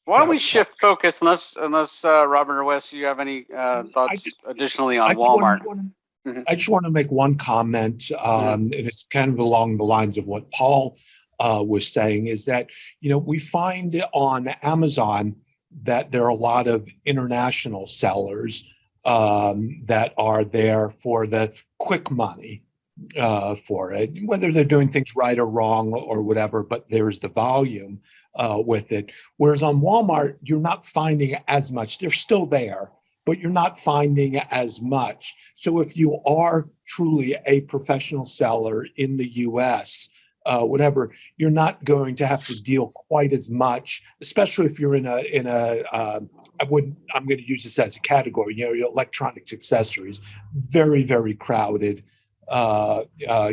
Why don't we shift focus, unless Robert or Wes, you have any thoughts additionally on Walmart? I just want to make one comment, and it's kind of along the lines of what Paul was saying, is that, we find on Amazon that there are a lot of international sellers that are there for the quick money for it, whether they're doing things right or wrong or whatever, but there's the volume with it. Whereas on Walmart, you're not finding as much. They're still there, but you're not finding as much. So if you are truly a professional seller in the US, whatever, you're not going to have to deal quite as much, especially if you're in a I'm going to use this as a category, your electronics accessories, very, very crowded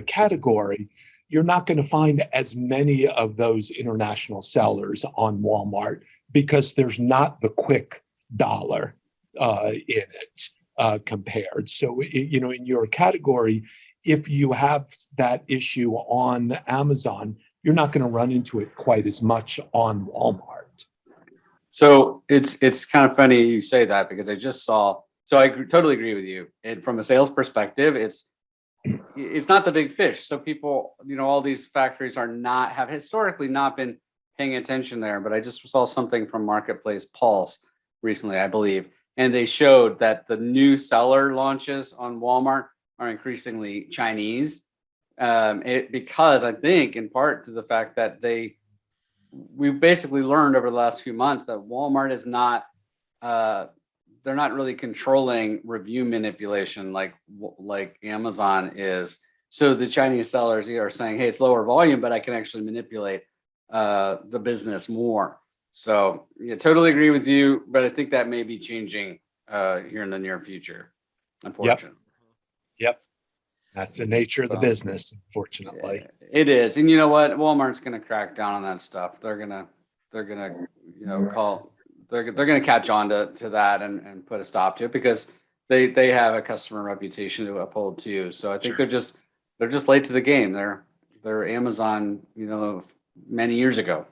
category. You're not going to find as many of those international sellers on Walmart because there's not the quick dollar in it compared. So, in your category, if you have that issue on Amazon, you're not going to run into it quite as much on Walmart. So it's kind of funny you say that, because I just saw. So I totally agree with you. And from a sales perspective, it's not the big fish. So people, all these factories have historically not been paying attention there. But I just saw something from Marketplace Pulse recently, I believe, and they showed that the new seller launches on Walmart are increasingly Chinese, because I think in part to the fact that we've basically learned over the last few months that Walmart is not, they're not really controlling review manipulation like Amazon is. So the Chinese sellers are saying, hey, it's lower volume, but I can actually manipulate the business more. So yeah, totally agree with you, but I think that may be changing here in the near future, unfortunately. Yep. That's the nature of the business, unfortunately. Yeah, it is. And you know what? Walmart's going to crack down on that stuff. They're going to catch on to that and put a stop to it, because they have a customer reputation to uphold too. So I think they're just late to the game. They're Amazon, many years ago.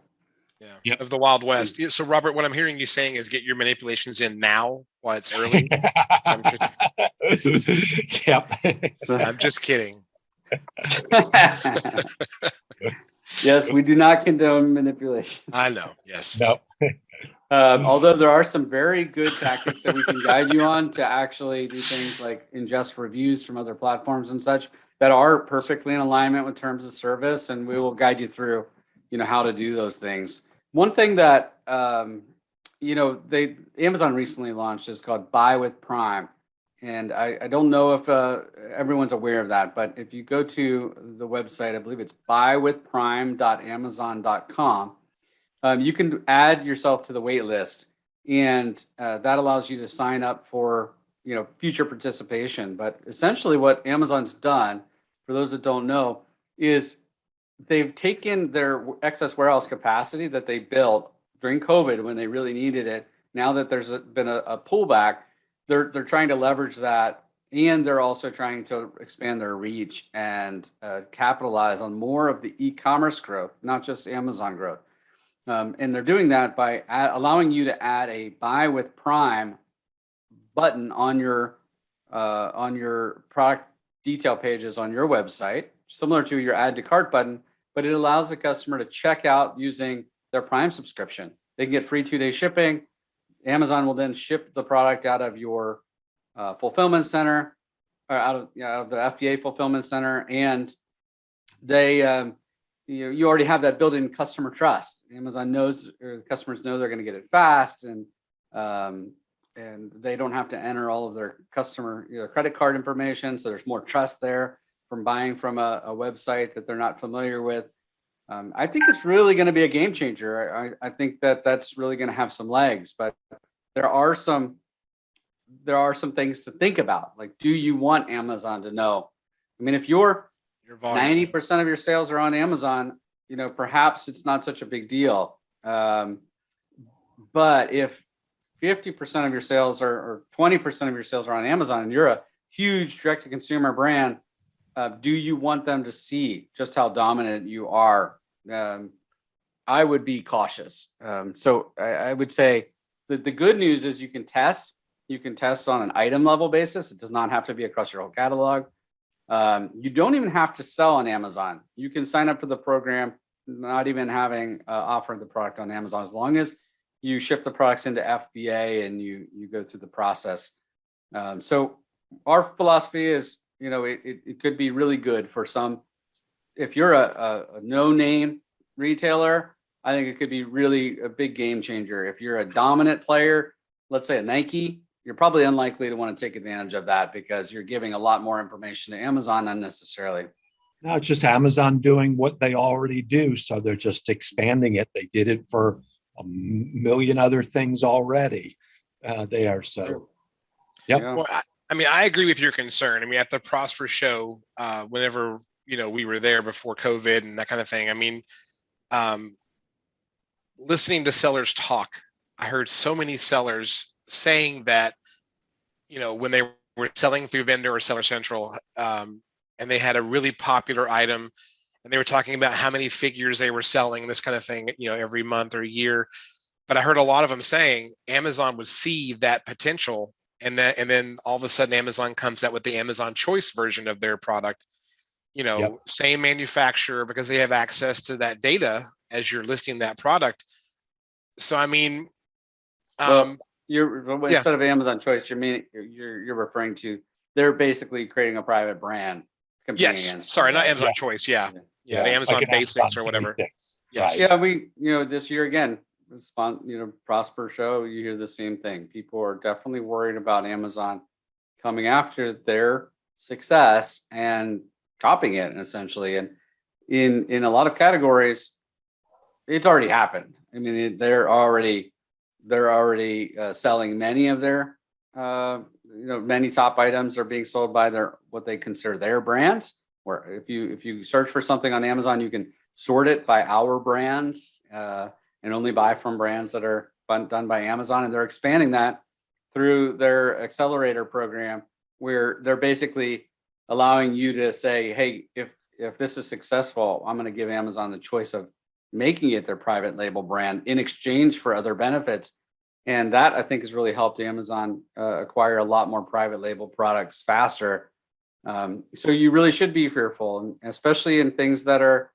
Yeah, of the Wild West. So Robert, what I'm hearing you saying is get your manipulations in now while it's early. Yep. I'm just kidding. Yes, we do not condone manipulation. I know. Yes. No. Although there are some very good tactics that we can guide you on to actually do things like ingest reviews from other platforms and such that are perfectly in alignment with terms of service, and we will guide you through, how to do those things. One thing that Amazon recently launched is called Buy with Prime, and I don't know if everyone's aware of that, but if you go to the website, I believe it's buywithprime.amazon.com. You can add yourself to the wait list, and that allows you to sign up for future participation. But essentially what Amazon's done, for those that don't know, is they've taken their excess warehouse capacity that they built during COVID when they really needed it. Now that there's been a pullback, they're trying to leverage that, and they're also trying to expand their reach and capitalize on more of the e-commerce growth, not just Amazon growth. And they're doing that by allowing you to add a Buy with Prime button on your product detail pages on your website, similar to your Add to Cart button, but it allows the customer to check out using their Prime subscription. They can get free 2-day shipping. Amazon will then ship the product out of your fulfillment center, or out of the FBA fulfillment center, and they you already have that built-in customer trust. Amazon knows, or the customers know, they're going to get it fast, and they don't have to enter all of their customer credit card information. So there's more trust there from buying from a website that they're not familiar with. I think it's really going to be a game changer. I think that's really going to have some legs, but there are some things to think about. Like, do you want Amazon to know? I mean, if your 90% of your sales are on Amazon, perhaps it's not such a big deal. But if 50% of your sales or 20% of your sales are on Amazon, and you're a huge direct-to-consumer brand, do you want them to see just how dominant you are? I I would be cautious. So I would say that the good news is you can test. You can test on an item level basis. It does not have to be across your whole catalog. You don't even have to sell on Amazon. You can sign up for the program, not even having offered the product on Amazon, as long as you ship the products into FBA and you go through the process. So our philosophy is, it could be really good for some. If you're a no-name retailer, I think it could be really a big game changer. If you're a dominant player, let's say a Nike, you're probably unlikely to want to take advantage of that because you're giving a lot more information to Amazon unnecessarily. No, it's just Amazon doing what they already do. So they're just expanding it. They did it for a million other things already there. So, yep. Yeah. Well, I mean, I agree with your concern. I mean, at the Prosper show, whenever, we were there before COVID and that kind of thing. I mean, listening to sellers talk, I heard so many sellers saying that, when they were selling through vendor or Seller Central, and they had a really popular item, and they were talking about how many figures they were selling, this kind of thing, every month or year. But I heard a lot of them saying Amazon would see that potential, and then all of a sudden Amazon comes out with the Amazon Choice version of their product. Yep. Same manufacturer, because they have access to that data as you're listing that product. So I mean, Well, instead of Amazon Choice, you're referring to, they're basically creating a private brand competing yes, against. sorry, not right? Amazon Choice. Yeah, the Amazon like an Basics Amazon or whatever. Basics. Yes. Right. Yeah, we, this year again, Prosper show, you hear the same thing. People are definitely worried about Amazon coming after their success and copying it essentially. And in a lot of categories, it's already happened. I mean, they're already selling many of their many top items are being sold by what they consider their brands. Where if you search for something on Amazon, you can sort it by our brands and only buy from brands that are done by Amazon. And they're expanding that through their accelerator program, where they're basically allowing you to say, hey, if this is successful, I'm going to give Amazon the choice of making it their private label brand in exchange for other benefits. And that, I think, has really helped Amazon acquire a lot more private label products faster. So you really should be fearful, and especially in things that are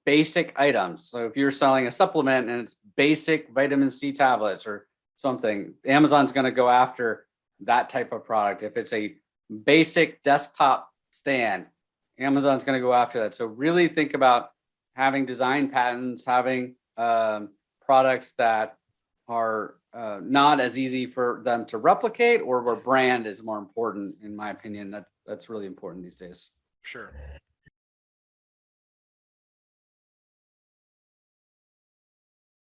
basic items. So if you're selling a supplement and it's basic vitamin C tablets or something, Amazon's going to go after that type of product. If it's a basic desktop stand, Amazon's going to go after that. So really think about having design patents, having products that are not as easy for them to replicate, or where brand is more important. In my opinion, that's really important these days. Sure.